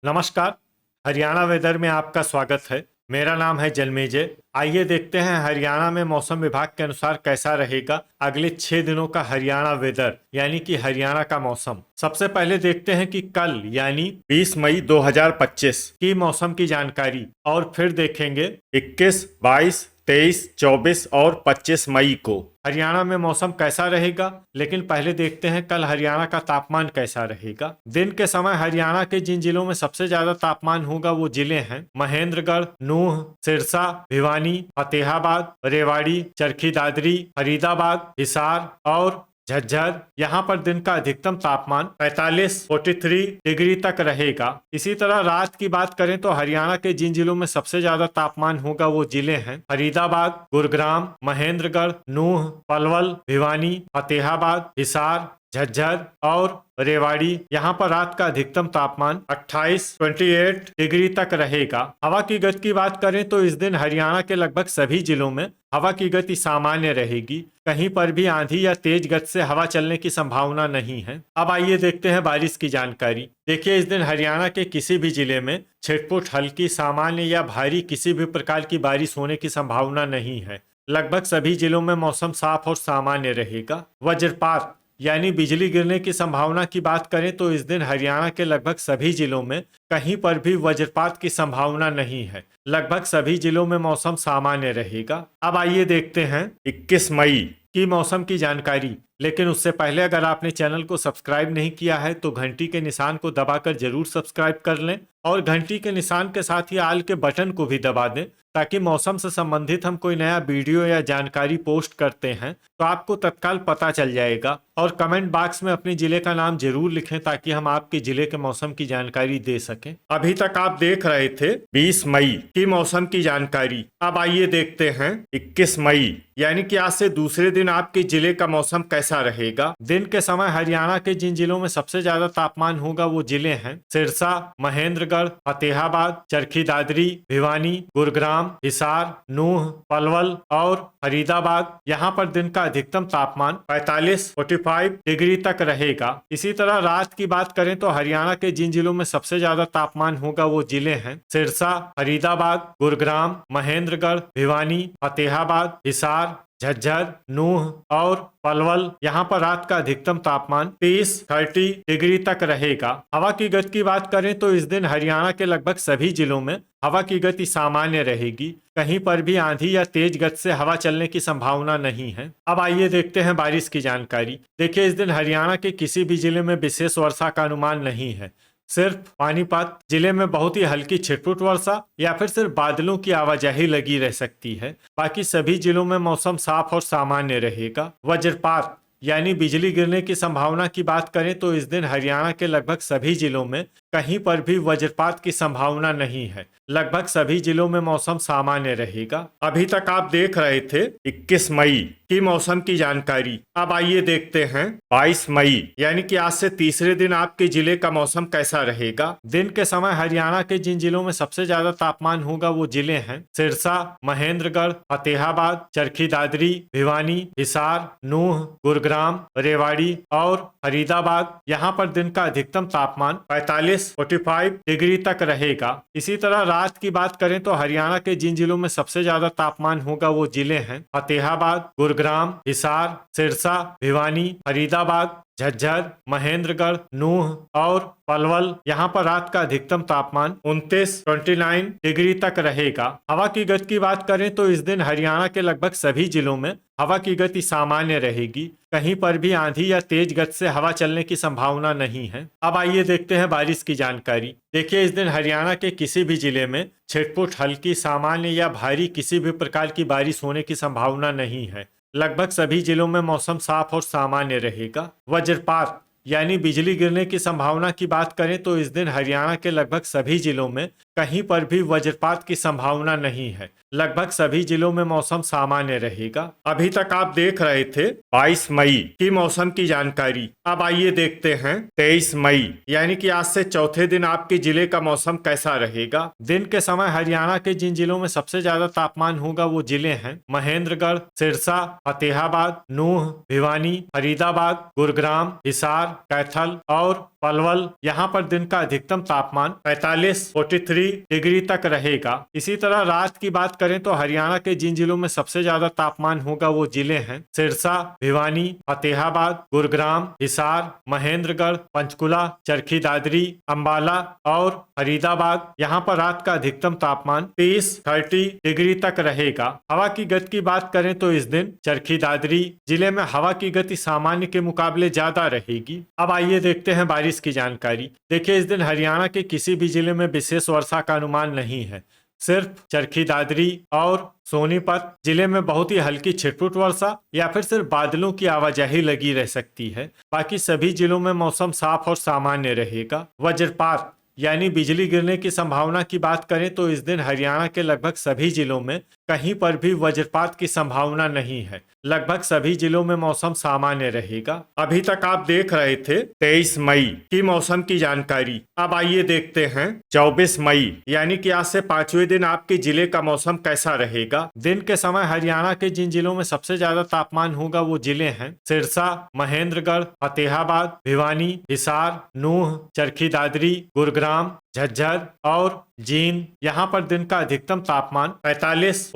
नमस्कार। हरियाणा वेदर में आपका स्वागत है। मेरा नाम है जन्मेजय। आइए देखते हैं हरियाणा में मौसम विभाग के अनुसार कैसा रहेगा अगले 6 दिनों का हरियाणा वेदर यानी कि हरियाणा का मौसम। सबसे पहले देखते हैं कि कल यानी 20 मई 2025 की मौसम की जानकारी, और फिर देखेंगे 21, 22, 23, 24 और 25 मई को हरियाणा में मौसम कैसा रहेगा। लेकिन पहले देखते हैं कल हरियाणा का तापमान कैसा रहेगा। दिन के समय हरियाणा के जिन जिलों में सबसे ज्यादा तापमान होगा वो जिले हैं महेंद्रगढ़, नूंह, सिरसा, भिवानी, फतेहाबाद, रेवाड़ी, चरखी दादरी, फरीदाबाद, हिसार और झज्जर। यहाँ पर दिन का अधिकतम तापमान 43 डिग्री तक रहेगा। इसी तरह रात की बात करें तो हरियाणा के जिन जिलों में सबसे ज्यादा तापमान होगा वो जिले हैं फरीदाबाद, गुरुग्राम, महेंद्रगढ़, नूंह, पलवल, भिवानी, फतेहाबाद, हिसार, झज्जर और रेवाड़ी। यहाँ पर रात का अधिकतम तापमान 28 डिग्री तक रहेगा। हवा की गति की बात करें तो इस दिन हरियाणा के लगभग सभी जिलों में हवा की गति सामान्य रहेगी। कहीं पर भी आंधी या तेज गति से हवा चलने की संभावना नहीं है। अब आइए देखते हैं बारिश की जानकारी। देखिए, इस दिन हरियाणा के किसी भी जिले में छिटपुट, हल्की, सामान्य या भारी किसी भी प्रकार की बारिश होने की संभावना नहीं है। लगभग सभी जिलों में मौसम साफ और सामान्य रहेगा। वज्रपात यानी बिजली गिरने की संभावना की बात करें तो इस दिन हरियाणा के लगभग सभी जिलों में कहीं पर भी वज्रपात की संभावना नहीं है। लगभग सभी जिलों में मौसम सामान्य रहेगा। अब आइए देखते हैं 21 मई की मौसम की जानकारी। लेकिन उससे पहले अगर आपने चैनल को सब्सक्राइब नहीं किया है तो घंटी के निशान को दबाकर जरूर सब्सक्राइब कर लें और घंटी के निशान के साथ ही आल के बटन को भी दबा दें, ताकि मौसम से संबंधित हम कोई नया वीडियो या जानकारी पोस्ट करते हैं तो आपको तत्काल पता चल जाएगा। और कमेंट बॉक्स में अपने जिले का नाम जरूर लिखें ताकि हम आपके जिले के मौसम की जानकारी दे सकें। अभी तक आप देख रहे थे 20 मई की मौसम की जानकारी। अब आइए देखते हैं 21 मई यानी कि आज से दूसरे दिन आपके जिले का मौसम कैसा रहेगा। दिन के समय हरियाणा के जिन जिलों में सबसे ज्यादा तापमान होगा वो जिले हैं सिरसा, महेंद्रगढ़, फतेहाबाद, चरखी दादरी, भिवानी, गुरुग्राम, हिसार, नूंह, पलवल और फरीदाबाद। यहाँ पर दिन का अधिकतम तापमान 45 डिग्री तक रहेगा। इसी तरह रात की बात करें तो हरियाणा के जिन जिलों में सबसे ज्यादा तापमान होगा वो जिले हैं सिरसा, फरीदाबाद, गुरुग्राम, महेंद्रगढ़, भिवानी, फतेहाबाद, हिसार, झज्जर, नूंह और पलवल। यहाँ पर रात का अधिकतम तापमान 30 डिग्री तक रहेगा। हवा की गति की बात करें तो इस दिन हरियाणा के लगभग सभी जिलों में हवा की गति सामान्य रहेगी। कहीं पर भी आंधी या तेज गति से हवा चलने की संभावना नहीं है। अब आइए देखते हैं बारिश की जानकारी। देखिए, इस दिन हरियाणा के किसी भी जिले में विशेष वर्षा का अनुमान नहीं है। सिर्फ पानीपत जिले में बहुत ही हल्की छिटपुट वर्षा या फिर सिर्फ बादलों की आवाजाही लगी रह सकती है। बाकी सभी जिलों में मौसम साफ और सामान्य रहेगा। वज्रपात यानी बिजली गिरने की संभावना की बात करें तो इस दिन हरियाणा के लगभग सभी जिलों में कहीं पर भी वज्रपात की संभावना नहीं है। लगभग सभी जिलों में मौसम सामान्य रहेगा। अभी तक आप देख रहे थे 21 मई की मौसम की जानकारी। अब आइए देखते हैं 22 मई यानी कि आज से तीसरे दिन आपके जिले का मौसम कैसा रहेगा। दिन के समय हरियाणा के जिन जिलों में सबसे ज्यादा तापमान होगा वो जिले हैं सिरसा, महेंद्रगढ़, फतेहाबाद, चरखी दादरी, भिवानी, हिसार, नूंह, गुरुग्राम, रेवाड़ी और फरीदाबाद। यहाँ पर दिन का अधिकतम तापमान 45 डिग्री तक रहेगा। इसी तरह रात की बात करें तो हरियाणा के जिन जिलों में सबसे ज्यादा तापमान होगा वो जिले हैं फतेहाबाद, गुरुग्राम, हिसार, सिरसा, भिवानी, फरीदाबाद, झज्जर, महेंद्रगढ़, नूंह और पलवल। यहाँ पर रात का अधिकतम तापमान 29 डिग्री तक रहेगा। हवा की गति की बात करें तो इस दिन हरियाणा के लगभग सभी जिलों में हवा की गति सामान्य रहेगी। कहीं पर भी आंधी या तेज गति से हवा चलने की संभावना नहीं है। अब आइए देखते हैं बारिश की जानकारी। देखिए, इस दिन हरियाणा के किसी भी जिले में छिटपुट, हल्की, सामान्य या भारी किसी भी प्रकार की बारिश होने की संभावना नहीं है। लगभग सभी जिलों में मौसम साफ और सामान्य रहेगा। वज्रपात यानी बिजली गिरने की संभावना की बात करें तो इस दिन हरियाणा के लगभग सभी जिलों में कहीं पर भी वज्रपात की संभावना नहीं है। लगभग सभी जिलों में मौसम सामान्य रहेगा। अभी तक आप देख रहे थे 22 मई की मौसम की जानकारी। अब आइए देखते हैं 23 मई यानी कि आज से चौथे दिन आपके जिले का मौसम कैसा रहेगा। दिन के समय हरियाणा के जिन जिलों में सबसे ज्यादा तापमान होगा वो जिले हैं महेंद्रगढ़, सिरसा, फतेहाबाद, नूंह, भिवानी, फरीदाबाद, गुरुग्राम, हिसार, कैथल और पलवल। यहाँ पर दिन का अधिकतम तापमान 43 डिग्री तक रहेगा। इसी तरह रात की बात करें तो हरियाणा के जिन जिलों में सबसे ज्यादा तापमान होगा वो जिले हैं सिरसा, भिवानी, फतेहाबाद, गुरुग्राम, हिसार, महेंद्रगढ़, पंचकुला, चरखी दादरी, अंबाला और फरीदाबाद। यहाँ पर रात का अधिकतम तापमान 30 डिग्री तक रहेगा। हवा की गति की बात करें तो इस दिन चरखी दादरी जिले में हवा की गति सामान्य के मुकाबले ज्यादा रहेगी। अब आइए देखते हैं बारिश की जानकारी। देखिए, इस दिन हरियाणा के किसी भी जिले में विशेष वर्षा का अनुमान नहीं है। सिर्फ चरखी दादरी और सोनीपत जिले में बहुत ही हल्की छिटपुट वर्षा या फिर सिर्फ बादलों की आवाजाही लगी रह सकती है। बाकी सभी जिलों में मौसम साफ और सामान्य रहेगा। वज्रपात यानी बिजली गिरने की संभावना की बात करें तो इस दिन हरियाणा के लगभग सभी जिलों में कहीं पर भी वज्रपात की संभावना नहीं है। लगभग सभी जिलों में मौसम सामान्य रहेगा। अभी तक आप देख रहे थे 23 मई की मौसम की जानकारी। अब आइए देखते हैं 24 मई यानी कि आज से 5वें दिन आपके जिले का मौसम कैसा रहेगा। दिन के समय हरियाणा के जिन जिलों में सबसे ज्यादा तापमान होगा वो जिले हैं सिरसा, महेंद्रगढ़, फतेहाबाद, भिवानी, हिसार, नूंह, चरखी दादरी, गुरुग्राम, झज्जर और जींद। यहाँ पर दिन का अधिकतम तापमान 43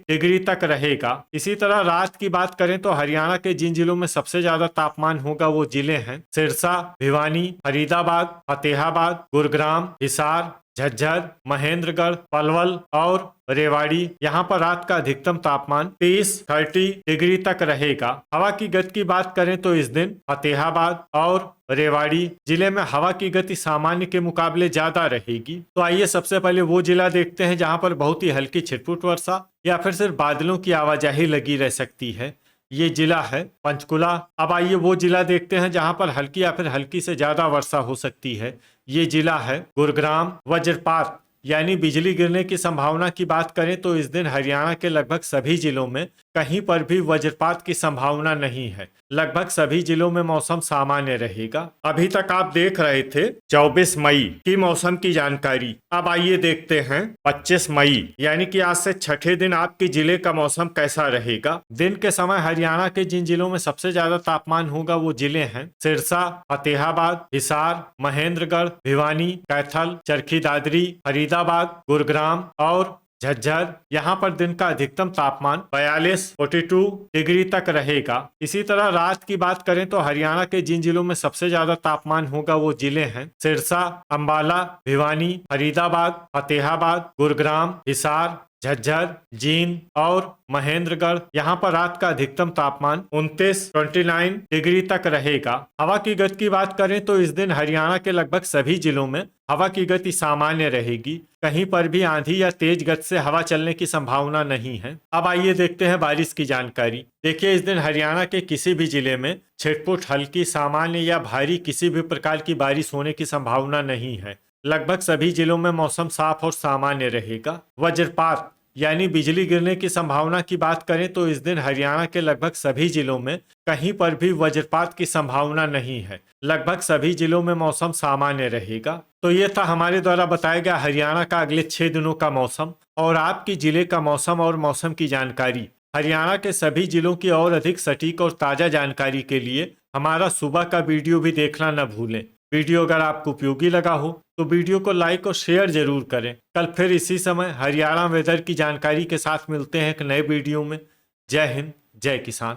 डिग्री तक रहेगा। इसी तरह रात की बात करें तो हरियाणा के जिन जिलों में सबसे ज्यादा तापमान होगा वो जिले हैं सिरसा, भिवानी, फरीदाबाद, फतेहाबाद, गुरुग्राम, हिसार, झज्जर, महेंद्रगढ़, पलवल और रेवाड़ी। यहाँ पर रात का अधिकतम तापमान 30 डिग्री तक रहेगा। हवा की गति की बात करें तो इस दिन फतेहाबाद और रेवाड़ी जिले में हवा की गति सामान्य के मुकाबले ज्यादा रहेगी। तो आइए सबसे पहले वो जिला देखते हैं जहाँ पर बहुत ही हल्की छिटपुट वर्षा या फिर सिर्फ बादलों की आवाजाही लगी रह सकती है। ये जिला है पंचकुला। अब आइए वो जिला देखते हैं जहां पर हल्की या फिर हल्की से ज्यादा वर्षा हो सकती है। ये जिला है गुरुग्राम। वज्रपात यानी बिजली गिरने की संभावना की बात करें तो इस दिन हरियाणा के लगभग सभी जिलों में कहीं पर भी वज्रपात की संभावना नहीं है। लगभग सभी जिलों में मौसम सामान्य रहेगा। अभी तक आप देख रहे थे 24 मई की मौसम की जानकारी। अब आइए देखते हैं 25 मई यानी कि आज से छठे दिन आपके जिले का मौसम कैसा रहेगा। दिन के समय हरियाणा के जिन जिलों में सबसे ज्यादा तापमान होगा वो जिले हैं सिरसा, फतेहाबाद, हिसार, महेंद्रगढ़, भिवानी, कैथल, चरखी दादरी, फरीदाबाद, गुरुग्राम और झज्जर। यहाँ पर दिन का अधिकतम तापमान 42 डिग्री तक रहेगा। इसी तरह रात की बात करें तो हरियाणा के जिन जिलों में सबसे ज्यादा तापमान होगा वो जिले हैं सिरसा, अंबाला, भिवानी, फरीदाबाद, फतेहाबाद, गुरुग्राम, हिसार, झज्जर, जींद और महेंद्रगढ़। यहाँ पर रात का अधिकतम तापमान 29 डिग्री तक रहेगा। हवा की गति की बात करें तो इस दिन हरियाणा के लगभग सभी जिलों में हवा की गति सामान्य रहेगी। कहीं पर भी आंधी या तेज गति से हवा चलने की संभावना नहीं है। अब आइए देखते हैं बारिश की जानकारी। देखिए, इस दिन हरियाणा के किसी भी जिले में छिटपुट, हल्की, सामान्य या भारी किसी भी प्रकार की बारिश होने की संभावना नहीं है। लगभग सभी जिलों में मौसम साफ और सामान्य रहेगा। वज्रपात यानी बिजली गिरने की संभावना की बात करें तो इस दिन हरियाणा के लगभग सभी जिलों में कहीं पर भी वज्रपात की संभावना नहीं है। लगभग सभी जिलों में मौसम सामान्य रहेगा। तो ये था हमारे द्वारा बताया गया हरियाणा का अगले 6 दिनों का मौसम और आपके जिले का मौसम और मौसम की जानकारी। हरियाणा के सभी जिलों की और अधिक सटीक और ताजा जानकारी के लिए हमारा सुबह का वीडियो भी देखना न भूलें। वीडियो अगर आपको उपयोगी लगा हो तो वीडियो को लाइक और शेयर जरूर करें। कल फिर इसी समय हरियाणा वेदर की जानकारी के साथ मिलते हैं एक नए वीडियो में। जय हिंद, जय किसान।